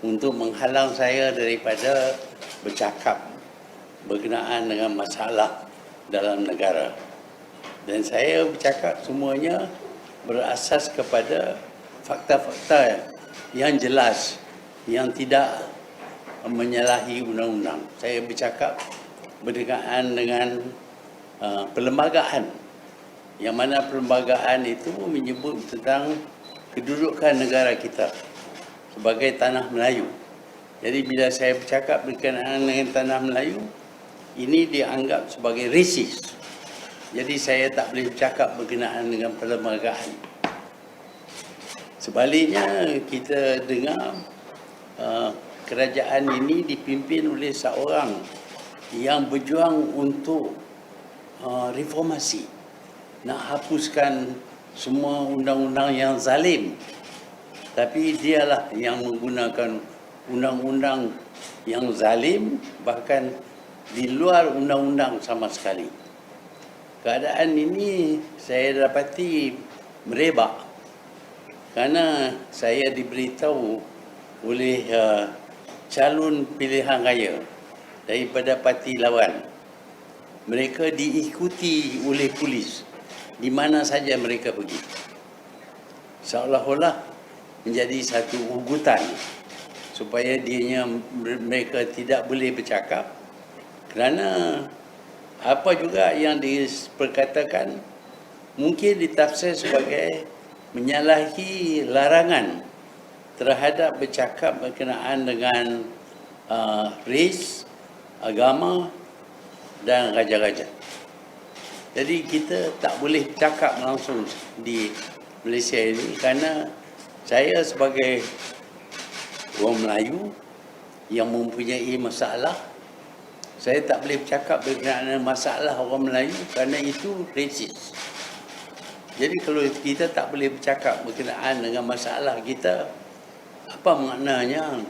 untuk menghalang saya daripada bercakap berkenaan dengan masalah dalam negara. Dan saya bercakap semuanya berasas kepada fakta-fakta yang jelas, yang tidak menyalahi undang-undang. Saya bercakap berkenaan dengan perlembagaan, yang mana perlembagaan itu menyebut tentang kedudukan negara kita sebagai tanah Melayu. Jadi bila saya bercakap berkenaan dengan tanah Melayu, ini dianggap sebagai resis. Jadi saya tak boleh bercakap berkenaan dengan perlembagaan. Sebaliknya, kita dengar kerajaan ini dipimpin oleh seorang yang berjuang untuk reformasi, nak hapuskan semua undang-undang yang zalim. Tapi dialah yang menggunakan undang-undang yang zalim, bahkan di luar undang-undang sama sekali. Keadaan ini saya dapati merebak kerana saya diberitahu oleh calon pilihan raya daripada parti lawan. Mereka diikuti oleh polis di mana saja mereka pergi. Seolah-olah menjadi satu ugutan supaya mereka tidak boleh bercakap, kerana apa juga yang diperkatakan mungkin ditafsir sebagai menyalahi larangan terhadap bercakap berkenaan dengan ras, agama dan raja-raja. Jadi kita tak boleh cakap langsung di Malaysia ini, kerana saya sebagai orang Melayu yang mempunyai masalah, saya tak boleh bercakap berkenaan masalah orang Melayu kerana itu resis. Jadi kalau kita tak boleh bercakap berkenaan dengan masalah kita, apa maknanya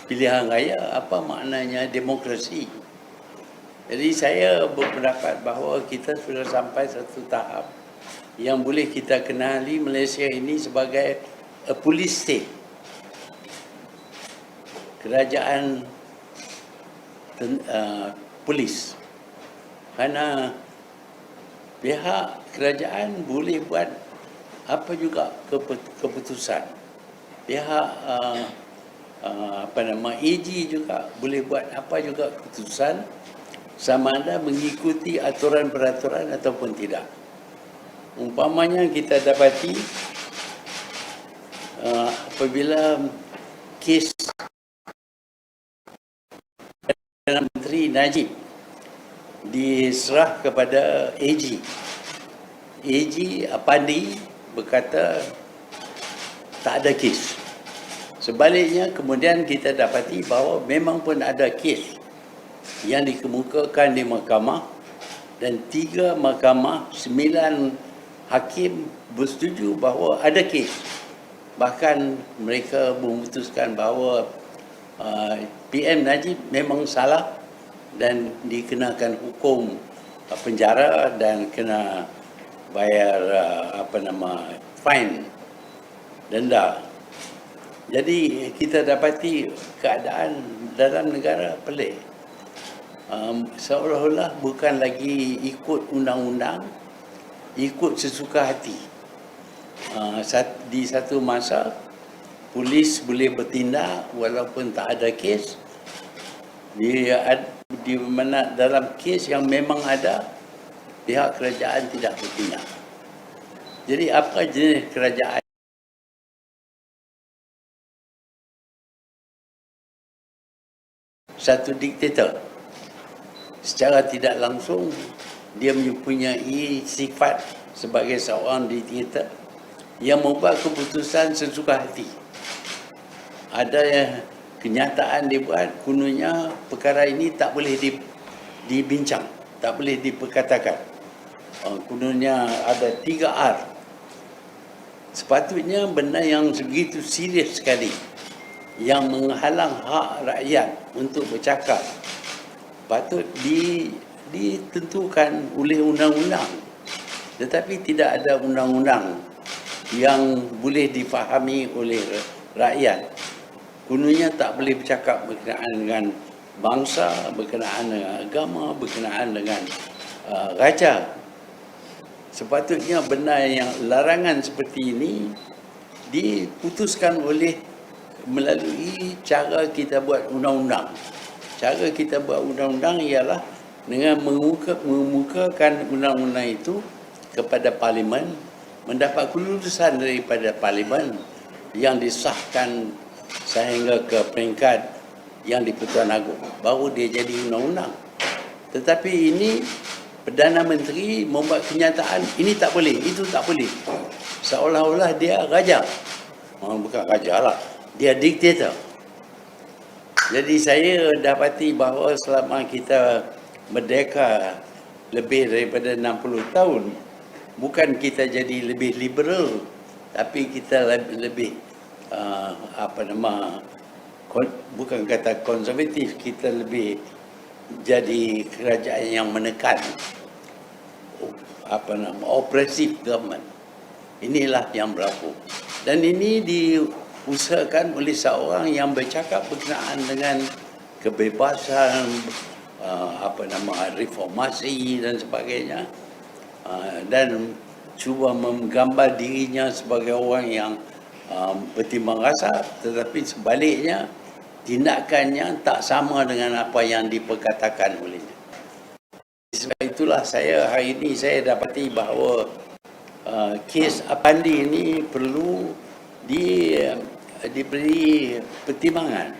pilihan raya, apa maknanya demokrasi? Jadi saya berpendapat bahawa kita sudah sampai satu tahap yang boleh kita kenali Malaysia ini sebagai a police state. Kerajaan polis. Kerana pihak kerajaan boleh buat apa juga keputusan. Pihak AG juga boleh buat apa juga keputusan, sama ada mengikuti aturan-peraturan ataupun tidak. Umpamanya kita dapati apabila kes Perdana Menteri Najib diserah kepada AG Apandi berkata tak ada kes. Sebaliknya kemudian kita dapati bahawa memang pun ada kes yang dikemukakan di mahkamah, dan 3 mahkamah, 9 hakim bersetuju bahawa ada kes. Bahkan mereka memutuskan bahawa PM Najib memang salah dan dikenakan hukum penjara dan kena bayar fine, denda. Jadi kita dapati keadaan dalam negara pelik. Seolah-olah bukan lagi ikut undang-undang, ikut sesuka hati. Di satu masa polis boleh bertindak walaupun tak ada kes. Di mana dalam kes yang memang ada, pihak kerajaan tidak bertindak. Jadi apa jenis kerajaan? Satu diktator. Secara tidak langsung dia mempunyai sifat sebagai seorang diktator yang membuat keputusan sesuka hati. Ada kenyataan dibuat, kononnya perkara ini tak boleh dibincang, tak boleh diperkatakan. Kononnya ada 3R. Sepatutnya benda yang segitu serius sekali, yang menghalang hak rakyat untuk bercakap, patut ditentukan oleh undang-undang. Tetapi tidak ada undang-undang yang boleh difahami oleh rakyat kononnya tak boleh bercakap berkenaan dengan bangsa, berkenaan dengan agama, berkenaan dengan raja. Sepatutnya benda yang larangan seperti ini diputuskan melalui cara kita buat undang-undang. Cara kita buat undang-undang ialah dengan mengemukakan undang-undang itu kepada Parlimen, mendapat kelulusan daripada Parlimen yang disahkan sehingga ke peringkat yang di-Pertuan Agong, baru dia jadi undang-undang. Tetapi ini Perdana Menteri membuat kenyataan, ini tak boleh, itu tak boleh. Seolah-olah dia raja. Bukan raja lah, dia diktator. Jadi saya dapati bahawa selama kita merdeka lebih daripada 60 tahun, bukan kita jadi lebih liberal, tapi kita lebih bukan kata konservatif, kita lebih jadi kerajaan yang menekan, oppressive government. Inilah yang berlaku. Dan ini diusahakan oleh seorang yang bercakap berkenaan dengan kebebasan, reformasi dan sebagainya, dan cuba menggambar dirinya sebagai orang yang bertimbang rasa, tetapi sebaliknya tindakannya tak sama dengan apa yang diperkatakan olehnya. Sebab itulah hari ini saya dapati bahawa kes Apandi ini perlu diberi pertimbangan,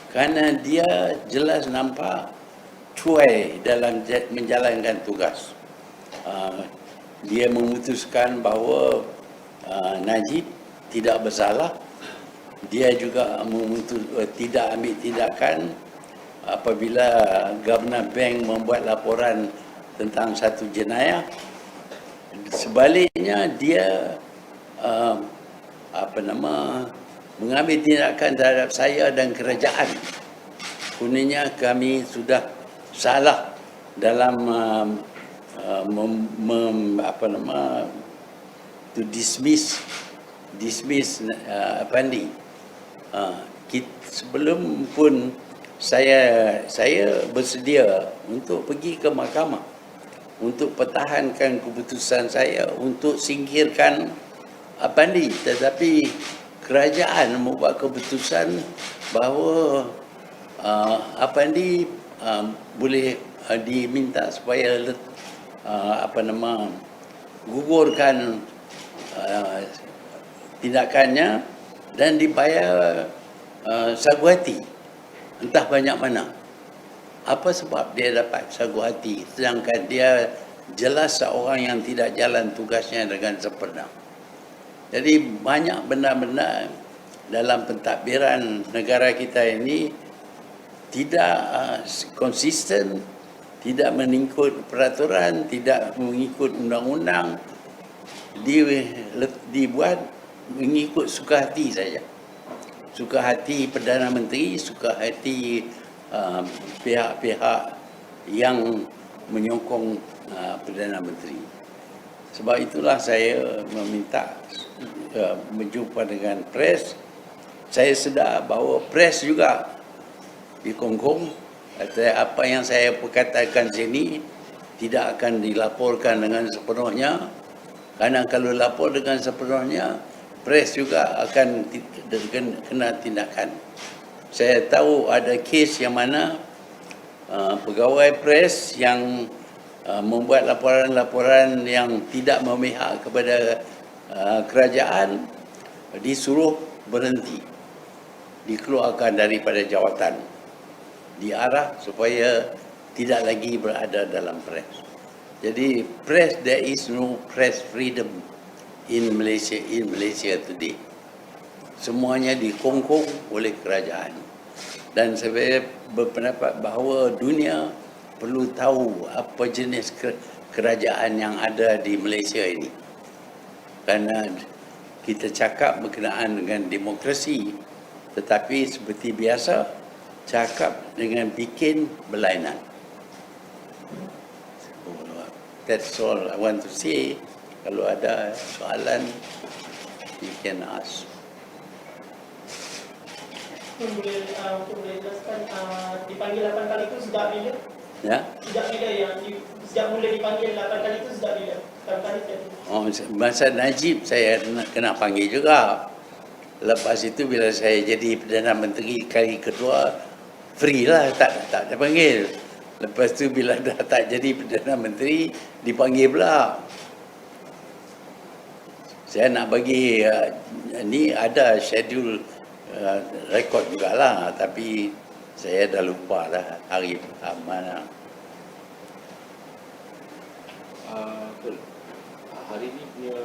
kerana dia jelas nampak cuai dalam menjalankan tugas. Dia memutuskan bahawa Najib tidak bersalah. Dia juga tidak ambil tindakan apabila Governor Bank membuat laporan tentang satu jenayah. Sebaliknya dia mengambil tindakan terhadap saya dan kerajaan. Kononnya kami sudah salah dalam to dismiss Apandi. Sebelum pun saya bersedia untuk pergi ke mahkamah untuk pertahankan keputusan saya untuk singkirkan Apandi, tetapi kerajaan membuat keputusan bahawa Apandi boleh diminta supaya gugurkan tindakannya dan dibayar sagu hati entah banyak mana. Apa sebab dia dapat sagu hati sedangkan dia jelas seorang yang tidak jalan tugasnya dengan sempurna. Jadi banyak benda-benda dalam pentadbiran negara kita ini tidak konsisten, tidak mengikut peraturan, tidak mengikut undang-undang, dibuat mengikut suka hati saja. Suka hati Perdana Menteri, suka hati pihak-pihak yang menyokong Perdana Menteri. Sebab itulah saya meminta berjumpa dengan pres. Saya sedar bahawa pres juga dikongkong. Apa yang saya perkatakan sini tidak akan dilaporkan dengan sepenuhnya. Karena kalau lapor dengan sepenuhnya, pres juga akan kena tindakan. Saya tahu ada kes yang mana pegawai pres yang membuat laporan-laporan yang tidak memihak kepada kerajaan disuruh berhenti, dikeluarkan daripada jawatan, diarah supaya tidak lagi berada dalam pres. Jadi press, there is no press freedom in Malaysia today. Semuanya dikongkong oleh kerajaan. Dan saya berpendapat bahawa dunia perlu tahu apa jenis kerajaan yang ada di Malaysia ini. Kerana kita cakap berkenaan dengan demokrasi, tetapi seperti biasa cakap dengan bikin berlainan. That's all I want to say. Kalau ada soalan, you can ask. Boleh jelaskan dipanggil 8 kali itu sejak bila? Ya. Sejak bila yang sejak mula dipanggil 8 kali itu sejak bila? 8 kali tadi. Oh, masa Najib saya kena panggil juga. Lepas itu bila saya jadi Perdana Menteri kali kedua, free lah, tak dipanggil. Lepas tu bila dah tak jadi Perdana Menteri, dipanggil pula. Saya nak bagi ni ada schedule rekod jugalah, tapi saya dah lupa lah hari mana. Hari ini punya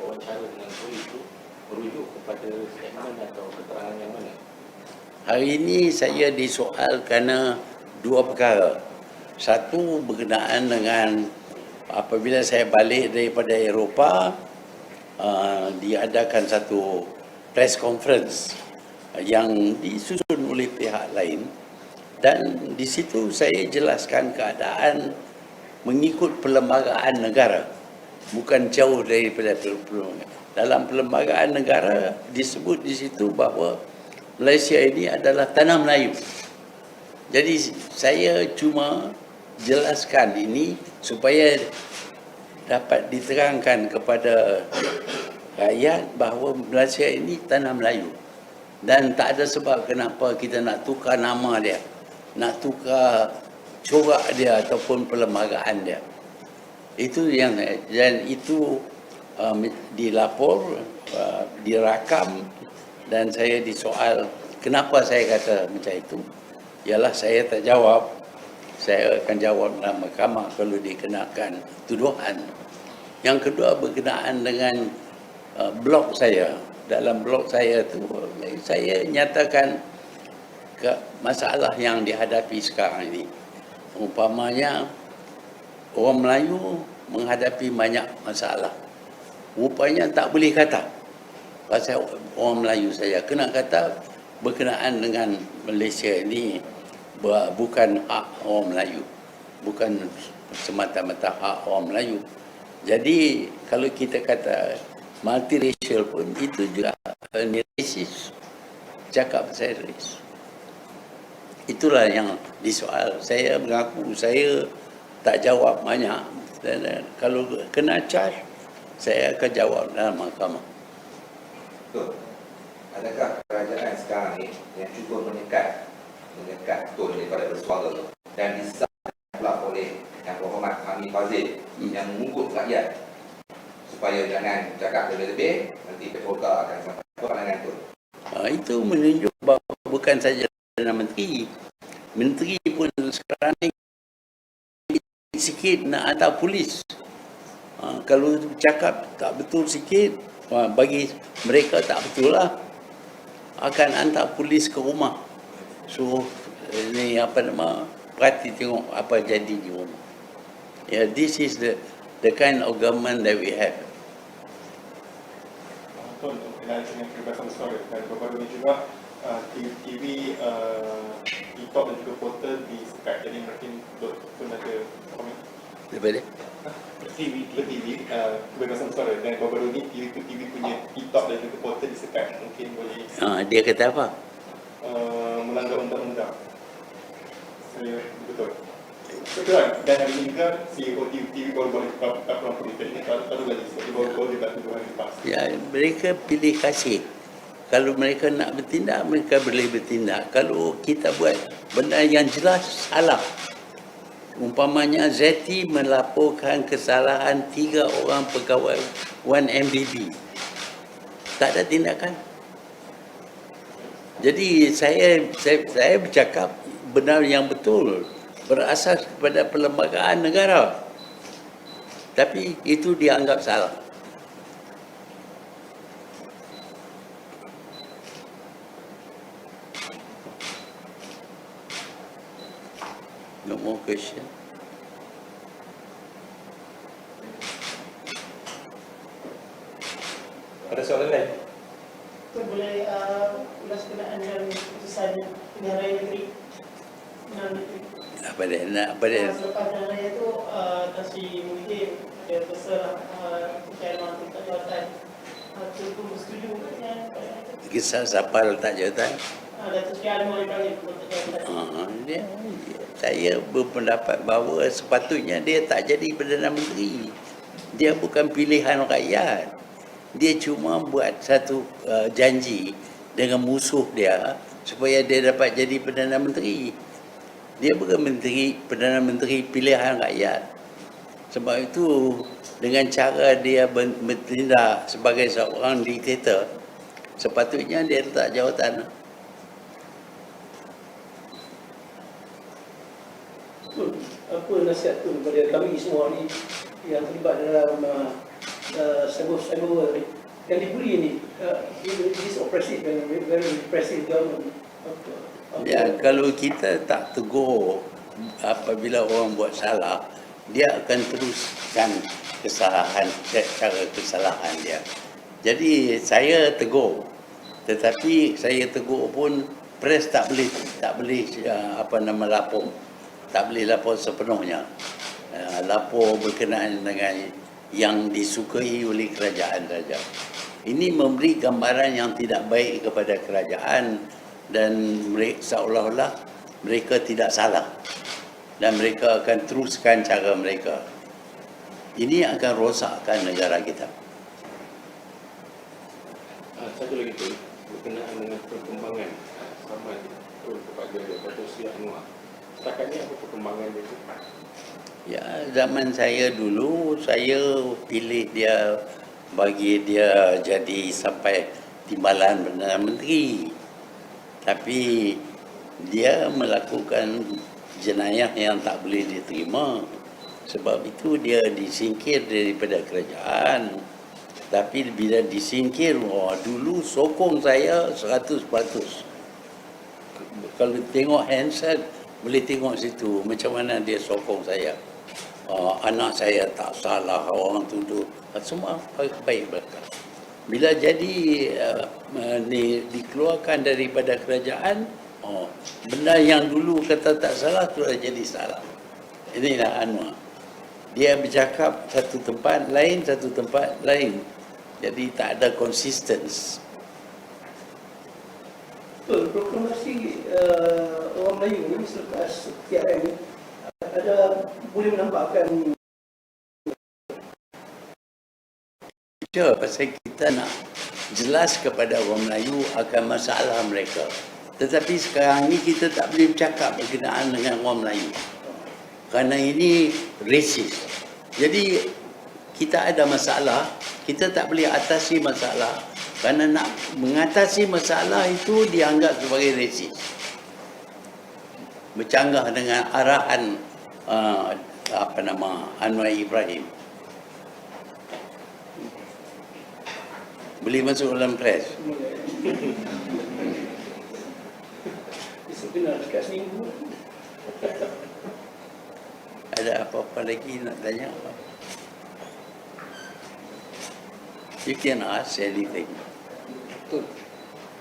wawancara dengan polis itu merujuk kepada statement atau keterangan yang mana? Hari ini saya disoal kerana dua perkara. Satu berkenaan dengan apabila saya balik daripada Eropah, diadakan satu press conference yang disusun oleh pihak lain, dan di situ saya jelaskan keadaan mengikut perlembagaan negara, bukan jauh daripada perlembagaan. Dalam perlembagaan negara disebut di situ bahawa Malaysia ini adalah tanah Melayu. Jadi saya cuma jelaskan ini supaya dapat diterangkan kepada rakyat bahawa Malaysia ini tanah Melayu. Dan tak ada sebab kenapa kita nak tukar nama dia, nak tukar corak dia ataupun perlembagaan dia. Itu yang, dan itu dilapor, dirakam, dan saya disoal kenapa saya kata macam itu. Ialah saya tak jawab. Saya akan jawab dalam mahkamah kalau dikenakan tuduhan. Yang kedua berkenaan dengan blog saya. Dalam blog saya tu saya nyatakan masalah yang dihadapi sekarang ini. Umpamanya orang Melayu menghadapi banyak masalah. Rupanya tak boleh kata pasal orang Melayu saja. Kena kata berkenaan dengan Malaysia ini bukan hak orang Melayu. Bukan semata-mata hak orang Melayu. Jadi kalau kita kata multiracial pun itu juga rasis. Cakap pasal rasis. Itulah yang disoal. Saya mengaku saya tak jawab banyak. Dan kalau kena charge, saya akan jawab dalam mahkamah. Betul. Adakah kerajaan sekarang ni yang cuba menyekat tone daripada bersuara dan disahkan pula oleh Yang Berhormat Hamid Fazil yang mengugut rakyat supaya jangan cakap lebih-lebih, nanti Petolka akan sampai ke pandangan tu. Itu menunjuk bahawa bukan saja Perdana Menteri, Menteri pun sekarang ni sikit nak hantar polis. Kalau cakap tak betul sikit, bagi mereka tak betul lah, akan hantar polis ke rumah. So ni perhati tengok apa jadi di rumah. This is the kind of government that we have. Betul, berkenaan dengan kebebasan suara, dan baru-baru ini juga TV, e-talk dan juga portal disekat. Jadi mungkin pun ada komen Daripada TV, kebebasan suara, dan baru-baru ini TV punya e-talk dan juga portal disekat. Mungkin boleh dia kata apa? melanggar undang-undang. Saya betul. Betul kan? Dan hari ini juga CEO TV baru boleh tak pulang politik ini baru lagi sebab dia baru dibantu 2 hari lepas. Ya, mereka pilih kasih. Kalau mereka nak bertindak, mereka boleh bertindak. Kalau kita buat benda yang jelas salah, umpamanya Zeti melaporkan kesalahan 3 orang pegawai 1MDB, tak ada tindakan. Jadi saya bercakap benar yang betul, berasas kepada perlembagaan negara. Tapi itu dianggap salah. No more question. Ada soalan lain? Itu boleh ulas berkenaan dengan keputusan pilihan raya negeri. Apa dia? Selepas pilihan raya itu, Tan Sri Muhyiddin ada pesan kekayaan tingkat jawatan Cukup bersetuju ke dengan Kisah siapa letak jawatan? Datuk Seri Anwar dipanggil ke jawatan. Saya berpendapat bahawa sepatutnya dia tak jadi Perdana Menteri. Dia bukan pilihan rakyat. Dia cuma buat satu janji dengan musuh dia supaya dia dapat jadi Perdana Menteri. Dia bukan Perdana Menteri pilihan rakyat. Sebab itu dengan cara dia bertindak sebagai seorang diktator, sepatutnya dia letak jawatan. Apa nasihat tu kepada kami semua ni yang terlibat dalam cyber yang dibuli ni, this oppressive and very repressive government. Ya, kalau kita tak tegur apabila orang buat salah, dia akan teruskan kesalahan, cara kesalahan dia. Jadi saya tegur, tetapi saya tegur pun press tak boleh lapor, tak boleh lapor sepenuhnya. Lapor berkenaan dengan yang disukai oleh kerajaan saja. Ini memberi gambaran yang tidak baik kepada kerajaan dan seolah-olah mereka tidak salah dan mereka akan teruskan cara mereka. Ini akan rosakkan negara kita. Satu lagi tu berkenaan dengan perkembangan saman kepada Datuk Seri Anwar. Setakat ni apa perkembangan dia tu? Ya, zaman saya dulu, saya pilih dia, bagi dia jadi sampai timbalan Perdana Menteri. Tapi dia melakukan jenayah yang tak boleh diterima. Sebab itu dia disingkir daripada kerajaan. Tapi bila disingkir, dulu sokong saya 100%. Kalau tengok handset, boleh tengok situ macam mana dia sokong saya. Anak saya tak salah, orang tuduh, semua baik belaka. Bila jadi dikeluarkan daripada kerajaan, benda yang dulu kata tak salah tu dah jadi salah. Inilah Anwar. Dia bercakap satu tempat lain, satu tempat lain. Jadi tak ada konsistens. Proklamasi orang Melayu ni selepas TRM ni ada boleh menampakkan Pasal kita nak jelas kepada orang Melayu akan masalah mereka. Tetapi sekarang ni kita tak boleh bercakap berkenaan dengan orang Melayu. Kerana ini racist. Jadi kita ada masalah, kita tak boleh atasi masalah. Kerana nak mengatasi masalah itu dianggap sebagai racist. Bercanggah dengan arahan Anwar Ibrahim. Boleh masuk dalam press. disiplin dekat seminggu. Ada apa-apa lagi nak tanya? You can ask anything. Betul.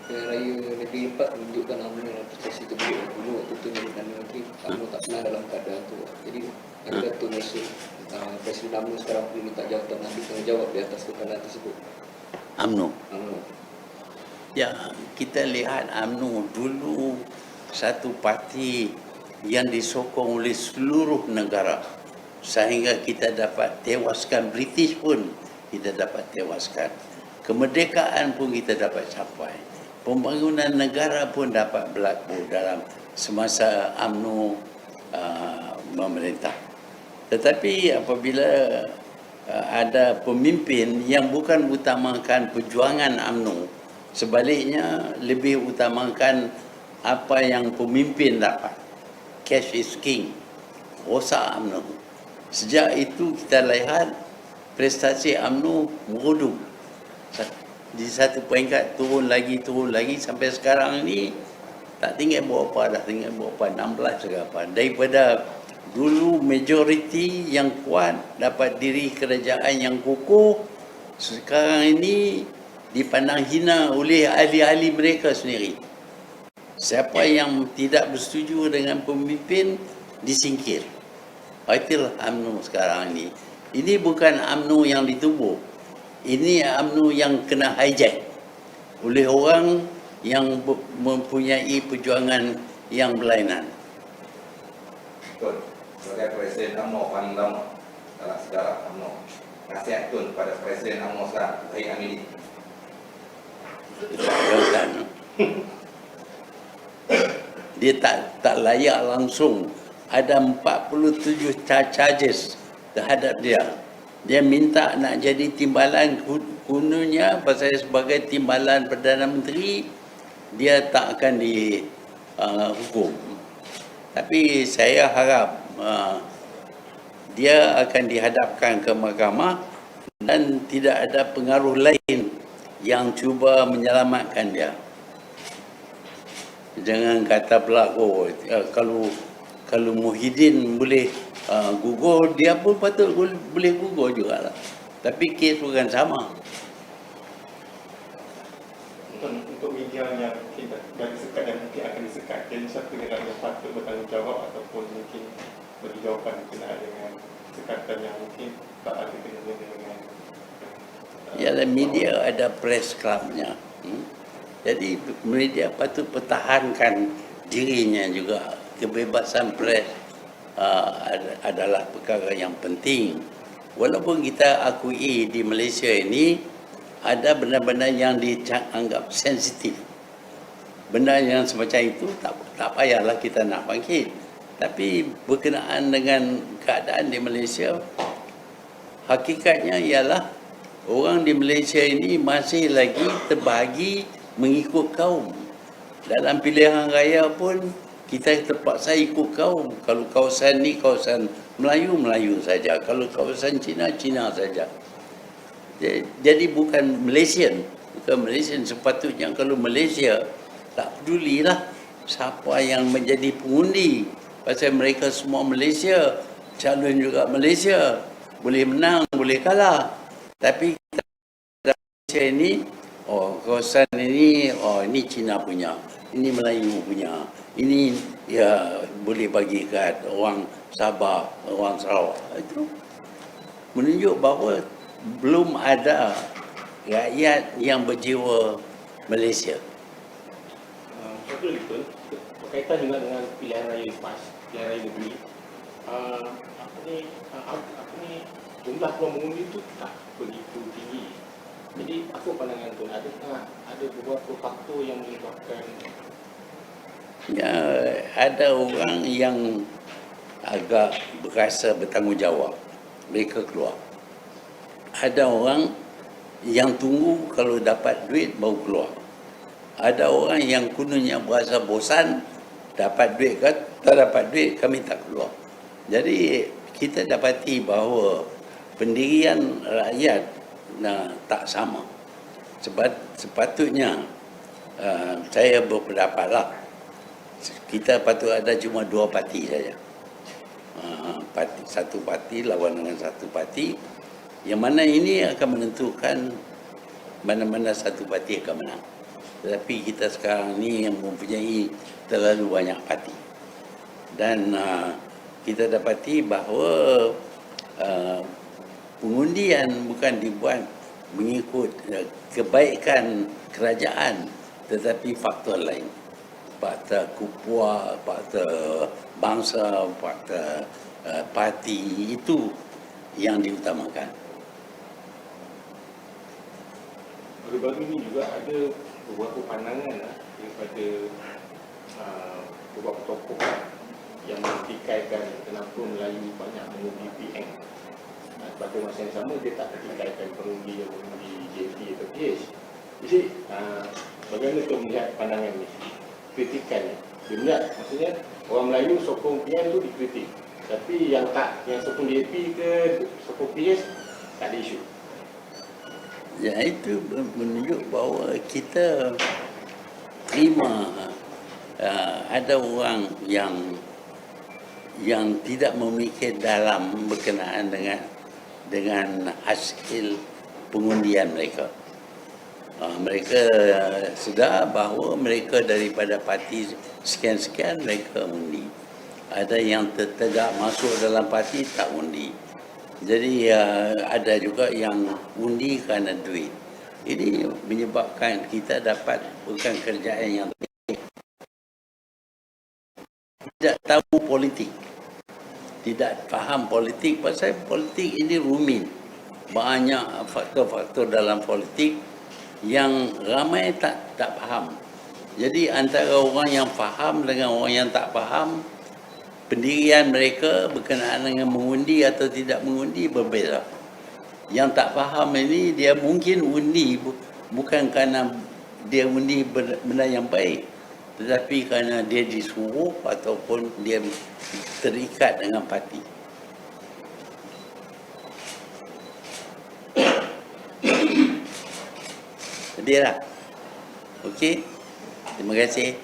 Pilihan Raya Negeri Empat menunjukkan UMNO dalam proses itu beliau dulu waktu itu menjadi Perdana Menteri. UMNO tak pernah dalam keadaan itu. Jadi ada tu maksud Presiden UMNO sekarang perlu minta jawatan ambil tanggungjawab di atas kekalahan tersebut. UMNO. UMNO. Ya, kita lihat UMNO dulu satu parti yang disokong oleh seluruh negara sehingga kita dapat tewaskan British pun kita dapat tewaskan. Kemerdekaan pun kita dapat capai. Pembangunan negara pun dapat berlaku dalam semasa UMNO memerintah. Tetapi apabila ada pemimpin yang bukan utamakan perjuangan UMNO, sebaliknya lebih utamakan apa yang pemimpin dapat. Cash is king. Rosak UMNO. Sejak itu kita lihat prestasi UMNO merudum. Di satu peringkat turun lagi sampai sekarang ni tak tinggal berapa dah, tinggal berapa 16 ke apa. Daripada dulu majoriti yang kuat dapat diri kerajaan yang kukuh, sekarang ini dipandang hina oleh ahli-ahli mereka sendiri. Siapa yang tidak bersetuju dengan pemimpin disingkir. Itulah UMNO sekarang ini. Ini bukan UMNO yang ditubuh. ini UMNO yang kena hijack oleh orang yang mempunyai perjuangan yang berlainan. Tun, sebagai Presiden UMNO paling lama dalam sejarah UMNO, nasihat Tun kepada Presiden UMNO sekarang, Zahid Hamidi. Jawatan. Dia tak layak langsung. Ada 47 charges terhadap dia. Dia minta nak jadi timbalan, kononnya pasal sebagai timbalan Perdana Menteri, dia tak akan dihukum. Tapi saya harap dia akan dihadapkan ke mahkamah dan tidak ada pengaruh lain yang cuba menyelamatkan dia. Jangan kata pula, oh, kalau Muhyiddin boleh gugur, dia pun patut boleh gugur juga lah. Tapi kes bukan sama. Untuk media yang mungkin dah disekat dan mungkin akan disekat, jadi siapa negara yang patut bertanggungjawab ataupun mungkin beri jawapan berkenaan dengan sekatan yang mungkin tak ada kena dengan Ialah media ada press clubnya. Jadi media patut pertahankan dirinya juga. Kebebasan press adalah perkara yang penting. Walaupun kita akui di Malaysia ini ada benda-benda yang dianggap sensitif. Benda yang semacam itu tak payahlah kita nak bangkit. Tapi berkenaan dengan keadaan di Malaysia, hakikatnya ialah orang di Malaysia ini masih lagi terbahagi mengikut kaum. Dalam pilihan raya pun kita terpaksa ikut kaum. Kalau kawasan ni kawasan Melayu, Melayu saja. Kalau kawasan Cina, Cina saja. Jadi bukan Malaysian. Bukan Malaysian. Sepatutnya kalau Malaysia tak pedulilah siapa yang menjadi pengundi. Pasal mereka semua Malaysia. Calon juga Malaysia. Boleh menang, boleh kalah. Tapi kita Malaysia ini, oh kawasan ini, oh ini Cina punya. Ini Melayu punya. Ini ya boleh bagi kat orang Sabah, orang Sarawak. Itu menunjuk bahawa belum ada rakyat yang berjiwa Malaysia. Satu lagi tu, berkaitan juga dengan pilihan raya lepas, pilihan raya negeri. Jumlah peluang mengundi itu tak begitu tinggi. Jadi apa pandangan tu? Adakah ada beberapa faktor yang menyebabkan? Ya, ada orang yang agak berasa bertanggungjawab. Mereka keluar. Ada orang yang tunggu kalau dapat duit baru keluar. Ada orang yang kononnya berasa bosan, dapat duit ke tak dapat duit, kami tak keluar. Jadi kita dapati bahawa pendirian rakyat tak sama. Sepatutnya saya berpendapatlah kita patut ada cuma 2 parti saja. Satu parti lawan dengan satu parti, yang mana ini akan menentukan mana-mana satu parti akan menang. Tetapi kita sekarang ni yang mempunyai terlalu banyak parti. Dan kita dapati bahawa pengundian bukan dibuat mengikut kebaikan kerajaan, tetapi faktor lain. Faktor kupua, faktor bangsa, faktor parti, itu yang diutamakan. Baru-baru ini juga ada beberapa pandangan daripada beberapa tokoh yang mentikaikan kenapa Melayu banyak mengundi PM. Pada masa yang sama dia tak mentikaikan pengundi yang mengundi JP atau PH. Jadi bagaimana tu melihat pandangan ni? Kritikannya. Dia melihat maksudnya orang Melayu sokong PM tu dikritik. Tapi yang sokong JP ke sokong PH tak ada isu. Ya, itu menunjuk bahawa kita terima ada orang yang tidak memikir dalam berkenaan dengan hasil pengundian mereka. Mereka sedar bahawa mereka daripada parti sekian-sekian mereka undi. Ada yang tegak masuk dalam parti tak undi. Jadi ada juga yang undi kerana duit. Ini menyebabkan kita dapat bukan kerjaan yang tidak tahu politik, tidak faham politik. Pasal politik ini rumit, banyak faktor-faktor dalam politik yang ramai tak faham. Jadi antara orang yang faham dengan orang yang tak faham, pendirian mereka berkenaan dengan mengundi atau tidak mengundi berbeza. Yang tak faham ini dia mungkin undi bukan kerana dia undi benda yang baik, tetapi kerana dia disuruh ataupun dia terikat dengan parti. Jadilah. Okey. Terima kasih.